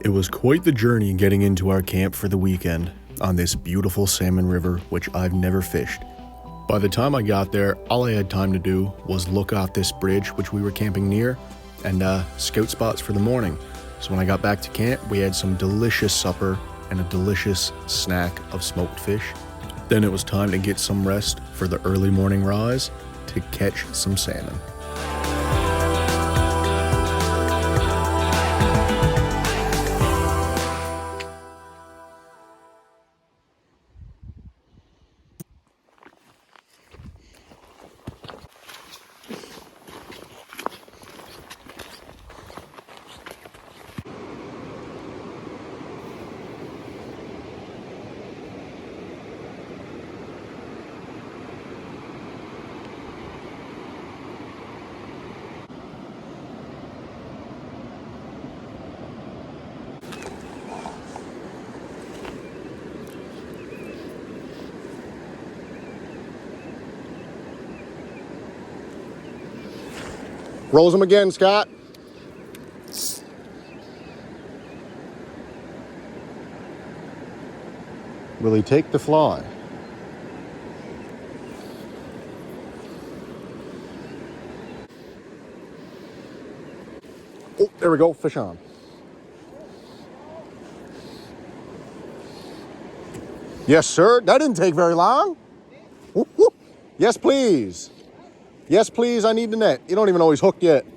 It was quite the journey getting into our camp for the weekend on this beautiful salmon river, which I've never fished. By the time I got there, all I had time to do was look off this bridge which we were camping near and scout spots for the morning. So when I got back to camp, we had some delicious supper and a delicious snack of smoked fish. Then it was time to get some rest for the early morning rise to catch some salmon. Rolls them again, Scott. Will he take the fly? Oh, there we go, fish on. Yes, sir. That didn't take very long. Whoop, whoop. Yes, please. Yes, please, I need the net. You don't even know he's hooked yet.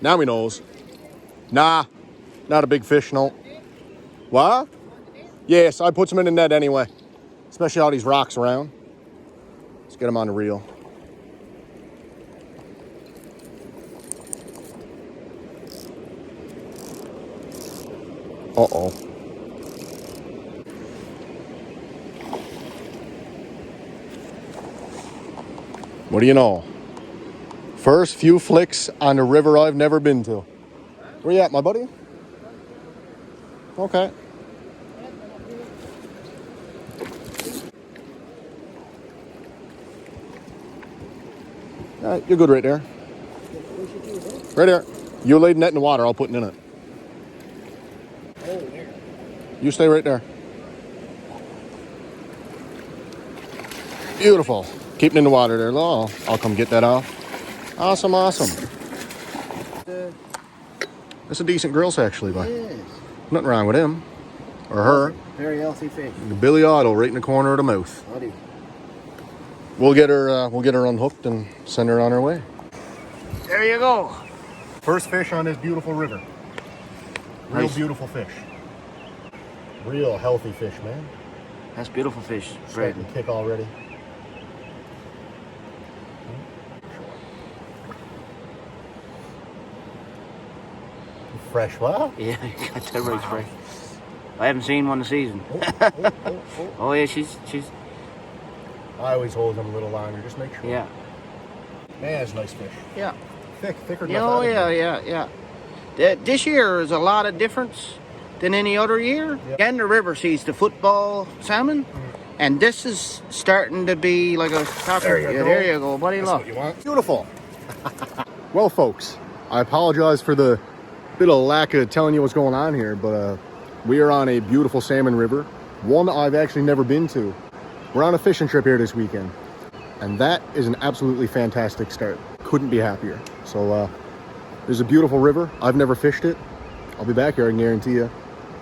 Now he knows. Nah, not a big fish, no. What? Yes, I put him in the net anyway. Especially all these rocks around. Let's get him on the reel. Uh-oh. What do you know? First few flicks on a river I've never been to. Where you at, my buddy? Okay. All right, you're good right there. Right there. You laid net in the water, I'll put it in it. Oh, there. You stay right there. Beautiful. Keep it in the water there, Law. I'll come get that off. Awesome, awesome. That's a decent girl, actually, but nothing wrong with him or her. Very healthy fish. The Billy Idol right in the corner of the mouth. Buddy. We'll get her unhooked and send her on her way. There you go. First fish on this beautiful river. Real Nice. beautiful fish. Real healthy fish, man. That's beautiful fish. Starting to kick already. Fresh, what? Yeah, you got that right fresh. I haven't seen one this season. Oh yeah, she's. I always hold them a little longer, just make sure. Yeah. Man, that's nice fish. Yeah. Thicker than Oh yeah. This year is a lot of difference than any other year. Yeah. Again, the river sees the football salmon, and this is starting to be like a topper. There you go, buddy. That's Look. what you want. Beautiful. Well, folks, I apologize for the bit of lack of telling you what's going on here, but we are on a beautiful salmon river, one I've actually never been to. We're on a fishing trip here this weekend, and that is an absolutely fantastic start. Couldn't be happier. So there's a beautiful river. I've never fished it. I'll be back here, I can guarantee you.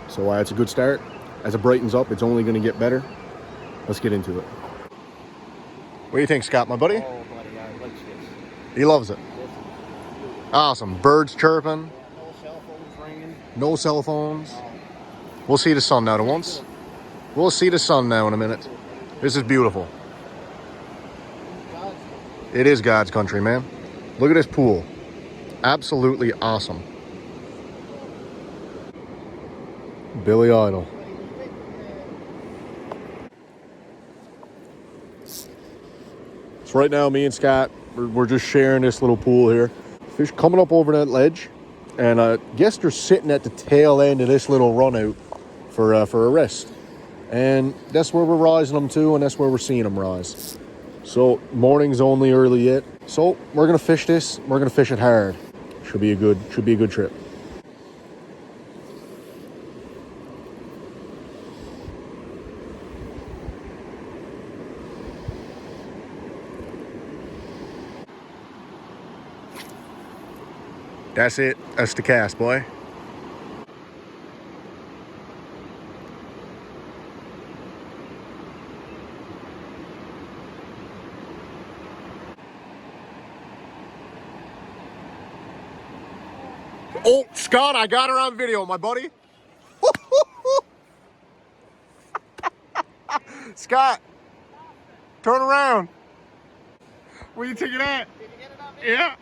So it's a good start. As it brightens up, it's only going to get better. Let's get into it. What do you think, Scott, my buddy? Oh, buddy, I like this. He loves it. Awesome. Birds chirping. No cell phones ringing. No cell phones. We'll see the sun now to once. We'll see the sun now in a minute. This is beautiful. It is God's country, man. Look at this pool. Absolutely awesome. Billy Idol. So right now, me and Scott, we're just sharing this little pool here. Fish coming up over that ledge. And I guess they're sitting at the tail end of this little run out for a rest. And that's where we're rising them to, and that's where we're seeing them rise. So morning's only early yet. So we're gonna fish this. We're gonna fish it hard. Should be a good trip. That's it. That's the cast, boy. Oh, Scott, I got her on video, my buddy. Scott, turn around. Where you taking that? Did you get it on video? Yeah.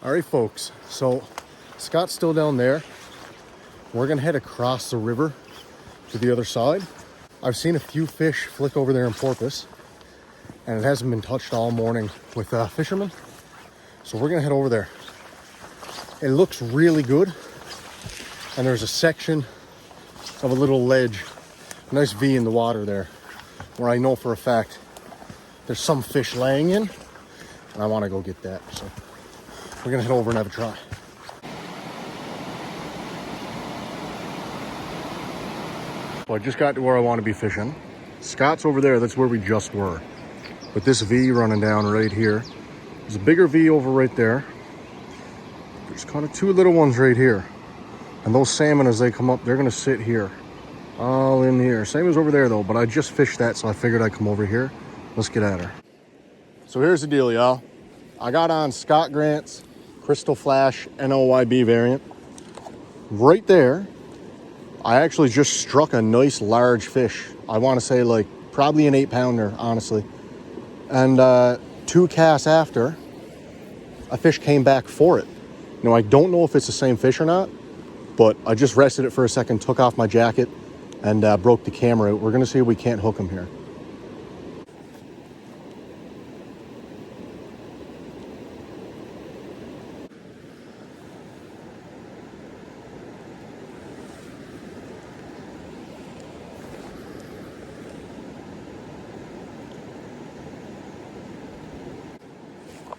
All right, folks. So Scott's still down there. We're gonna head across the river to the other side. I've seen a few fish flick over there in porpoise, and it hasn't been touched all morning with fishermen. So we're gonna head over there. It looks really good, and there's a section of a little ledge, a nice V in the water there, where I know for a fact there's some fish laying in, and I want to go get that. So we're gonna head over and have a try. So I just got to where I want to be fishing. Scott's over there, that's where we just were. With this V running down right here. There's a bigger V over right there. There's kind of two little ones right here. And those salmon, as they come up, they're gonna sit here. All in here. Same as over there though, but I just fished that, so I figured I'd come over here. Let's get at her. So here's the deal, y'all. I got on Scott Grant's Crystal Flash NOYB variant. Right there, I actually just struck a nice large fish. I want to say like probably an 8-pounder, honestly. And 2 casts after, a fish came back for it. Now, I don't know if it's the same fish or not, but I just rested it for a second, took off my jacket, and broke the camera out. We're gonna see if we can't hook him here.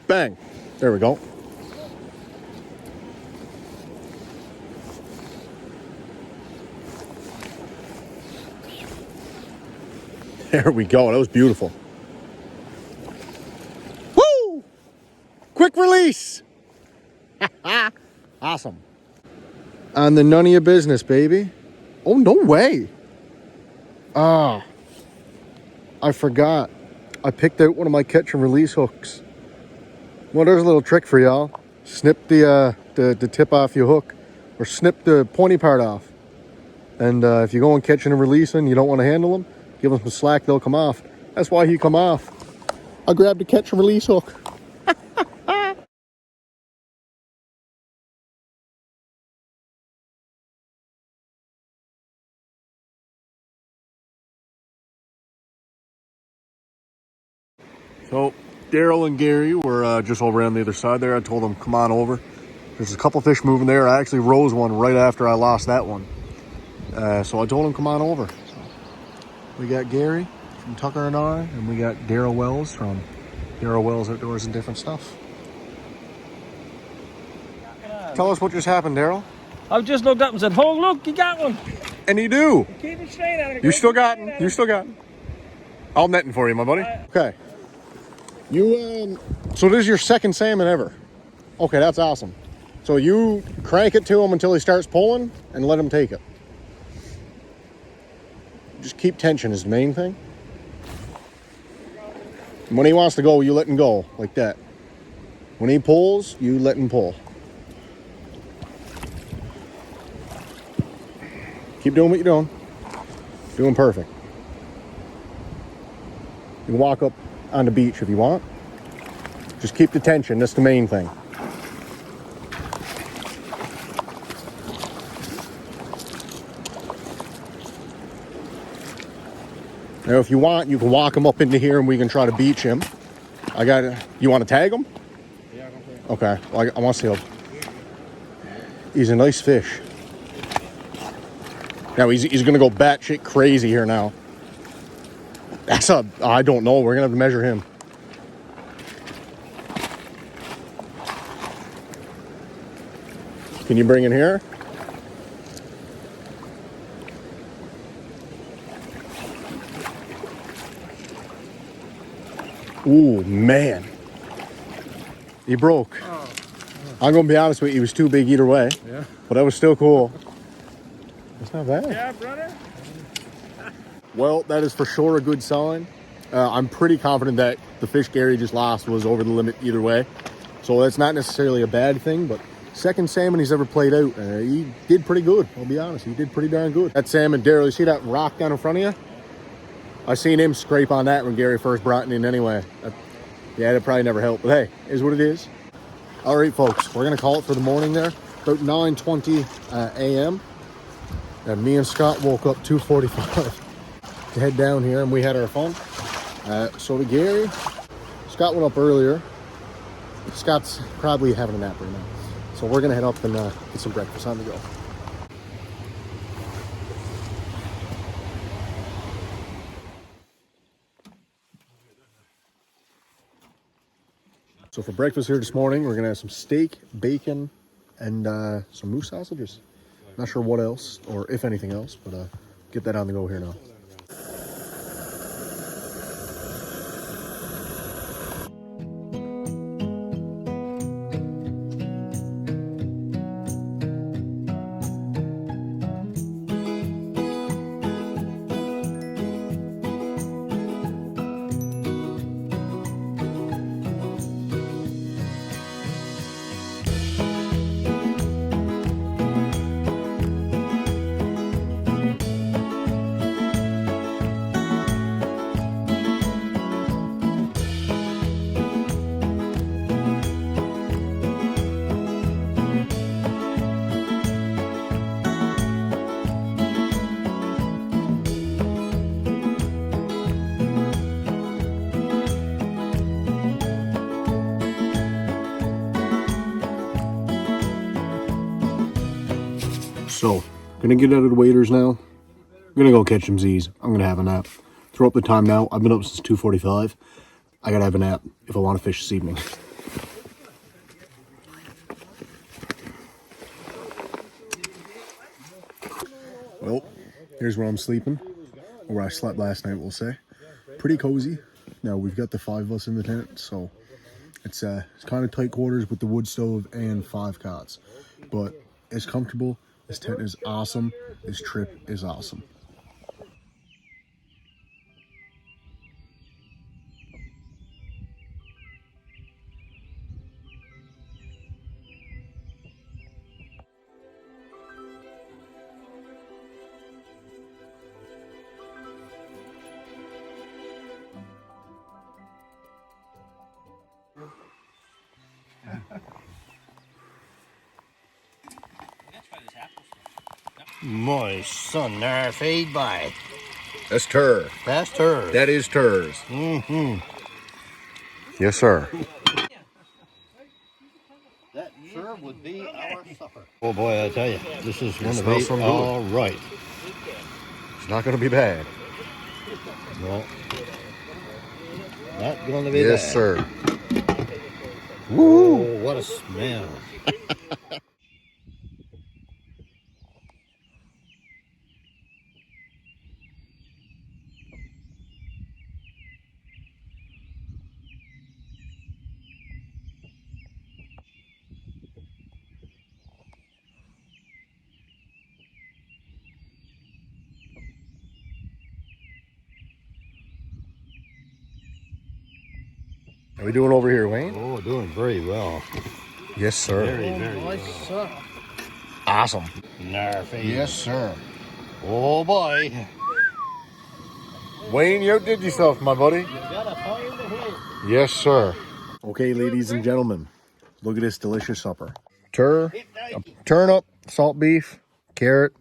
Bang, there we go. There we go, that was beautiful. Woo! Quick release! Awesome. On the none of your business, baby. Oh, no way. Ah, I forgot. I picked out one of my catch and release hooks. Well, there's a little trick for y'all. Snip the tip off your hook, or snip the pointy part off. And if you go and catching and releasing, you don't want to handle them, give them some slack, they'll come off. That's why he come off. I grabbed a catch and release hook. So Daryl and Gary were just over on the other side there. I told them, come on over. There's a couple fish moving there. I actually rose one right after I lost that one. So I told them, come on over. So we got Gary from Tucker and I, and we got Daryl Wells from Daryl Wells Outdoors and Different Stuff. Tell us what just happened, Daryl. I just looked up and said, oh, look, you got one. And you do. Keep it straight on it. You still got him. You still got him. I'll net him for you, my buddy. Okay. You, so this is your second salmon ever. Okay, that's awesome. So you crank it to him until he starts pulling and let him take it. Just keep tension is the main thing. And when he wants to go, you let him go like that. When he pulls, you let him pull. Keep doing what you're doing. Doing perfect. You can walk up on the beach if you want. Just keep the tension, that's the main thing. Now if you want, you can walk him up into here and we can try to beach him. You want to tag him? Yeah, okay. Okay, well, I want to see him. He's a nice fish. Now he's gonna go batshit crazy here now. I don't know, we're gonna have to measure him. Can you bring in here? Ooh, man. He broke. I'm going to be honest with you, he was too big either way. Yeah. But that was still cool. That's not bad. Yeah, brother. Well, that is for sure a good sign. I'm pretty confident that the fish Gary just lost was over the limit either way. So that's not necessarily a bad thing, but second salmon he's ever played out. He did pretty good, I'll be honest. He did pretty darn good. That salmon, Daryl, you see that rock down in front of you? I seen him scrape on that when Gary first brought it in anyway. Yeah, that probably never helped, but hey, is what it is. All right, folks, we're going to call it for the morning there. About 9:20 a.m. And me and Scott woke up 2:45 to head down here, and we had our fun. So did Gary. Scott went up earlier. Scott's probably having a nap right now. So we're going to head up and get some breakfast on the go. So for breakfast here this morning, we're going to have some steak, bacon, and some moose sausages. Not sure what else, or if anything else, but get that on the go here now. So, gonna get out of the waders now. I'm gonna go catch some Z's. I'm gonna have a nap. Throw up the time now. I've been up since 2:45. I gotta have a nap if I want to fish this evening. Well, here's where I'm sleeping. Or where I slept last night, we'll say. Pretty cozy. Now, we've got the 5 of us in the tent, so it's kind of tight quarters with the wood stove and 5 cots. But it's comfortable. This tent is awesome. This trip is awesome. My son, there, feed by. That's tur. That's her. That is turs. Mm-hmm. Yes, sir. That sure would be our supper. Oh boy, I tell you, this is going to smells be so good. all right. It's not going to be bad. No, not going to be bad. Yes, sir. Woo! Oh, what a smell. How we doing over here, Wayne? Oh, doing very well. Yes, sir. Very, very well. Awesome. Narfy. Yes, sir. Oh boy. Wayne, you outdid yourself, my buddy. You gotta find the hole. Yes, sir. Okay, ladies and gentlemen, look at this delicious supper. Turnip, salt beef, carrot,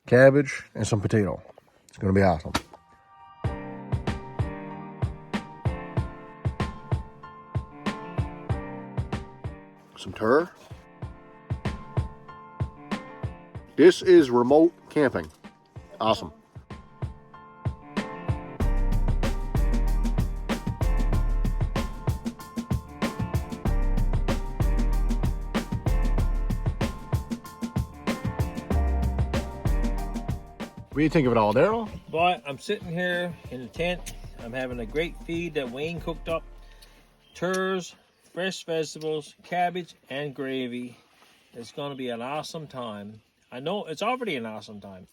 cabbage, and some potato. It's going to be awesome. Some tur. This is remote camping. Awesome. What do you think of it all, Daryl? Boy, I'm sitting here in the tent. I'm having a great feed that Wayne cooked up. tours, fresh vegetables, cabbage, and gravy. It's going to be an awesome time. I know it's already an awesome time.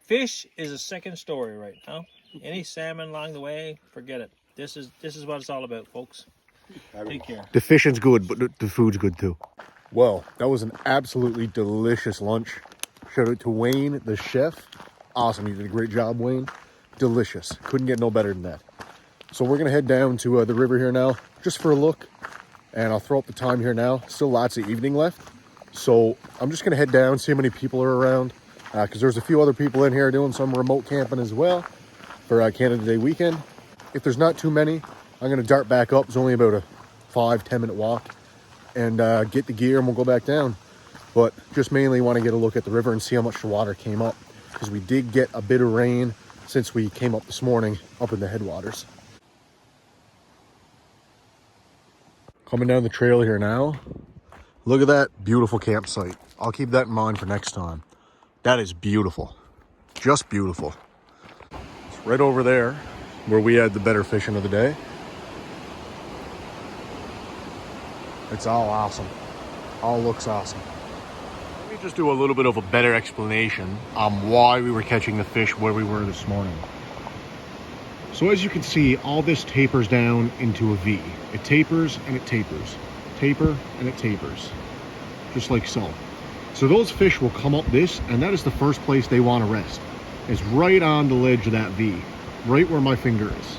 Fish is a second story right now. Any salmon along the way, forget it. This is what it's all about, folks. Take care. The fishing's good, but the food's good too. Well, that was an absolutely delicious lunch. Shout out to Wayne, the chef. Awesome, you did a great job, Wayne. Delicious. Couldn't get no better than that. So we're gonna head down to the river here now, just for a look. And I'll throw up the time here now. Still lots of evening left. So I'm just gonna head down, see how many people are around. Because there's a few other people in here doing some remote camping as well for Canada Day weekend. If there's not too many, I'm gonna dart back up. It's only about a 5-10 minute walk, and get the gear and we'll go back down. But just mainly want to get a look at the river and see how much the water came up, because we did get a bit of rain since we came up this morning up in the headwaters. Coming down the trail here now. Look at that beautiful campsite. I'll keep that in mind for next time. That is beautiful. Just beautiful. It's right over there where we had the better fishing of the day. It's all awesome. All looks awesome. Let me just do a little bit of a better explanation on why we were catching the fish where we were this morning. So as you can see, all this tapers down into a V. It tapers and it tapers. Taper and it tapers. Just like so. So those fish will come up this, and that is the first place they want to rest. It's right on the ledge of that V. Right where my finger is.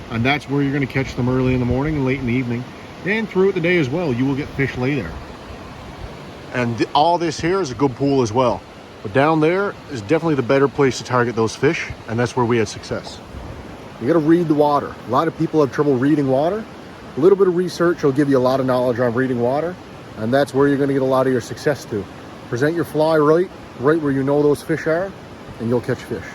And that's where you're going to catch them early in the morning and late in the evening. And throughout the day as well, you will get fish lay there. And all this here is a good pool as well. But down there is definitely the better place to target those fish, and that's where we had success. You got to read the water. A lot of people have trouble reading water. A little bit of research will give you a lot of knowledge on reading water, and that's where you're going to get a lot of your success to. Present your fly right where you know those fish are, and you'll catch fish.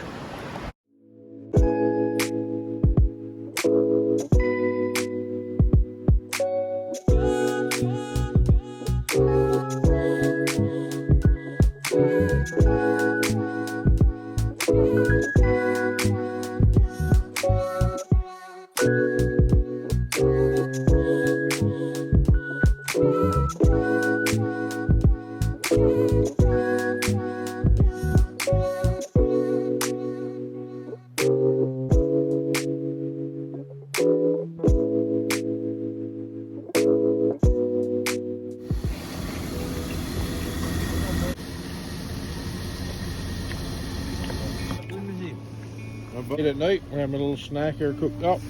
Late at night, we're having a little snack here cooked up,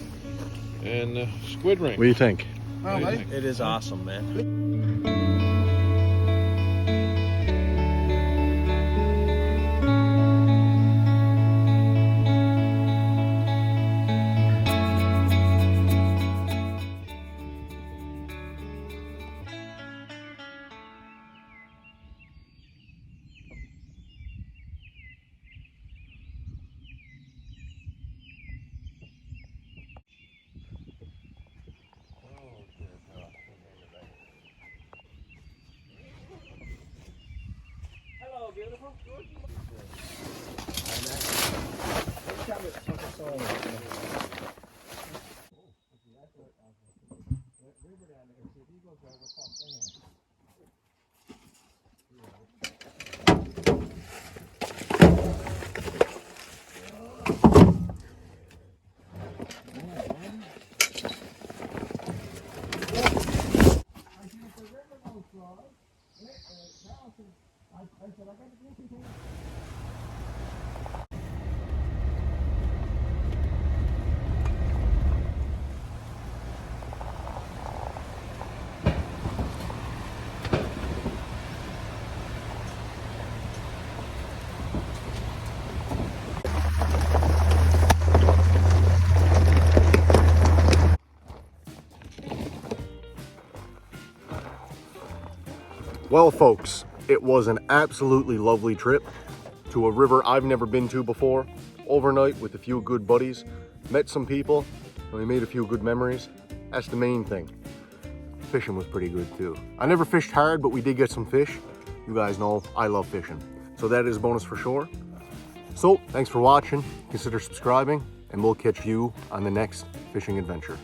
and squid ring. What do you think? It is awesome, man. Hello, beautiful. Well, folks, it was an absolutely lovely trip to a river I've never been to before. Overnight with a few good buddies, met some people, and we made a few good memories. That's the main thing. Fishing was pretty good too. I never fished hard, but we did get some fish. You guys know I love fishing, so that is a bonus for sure. So thanks for watching, consider subscribing, and we'll catch you on the next fishing adventure.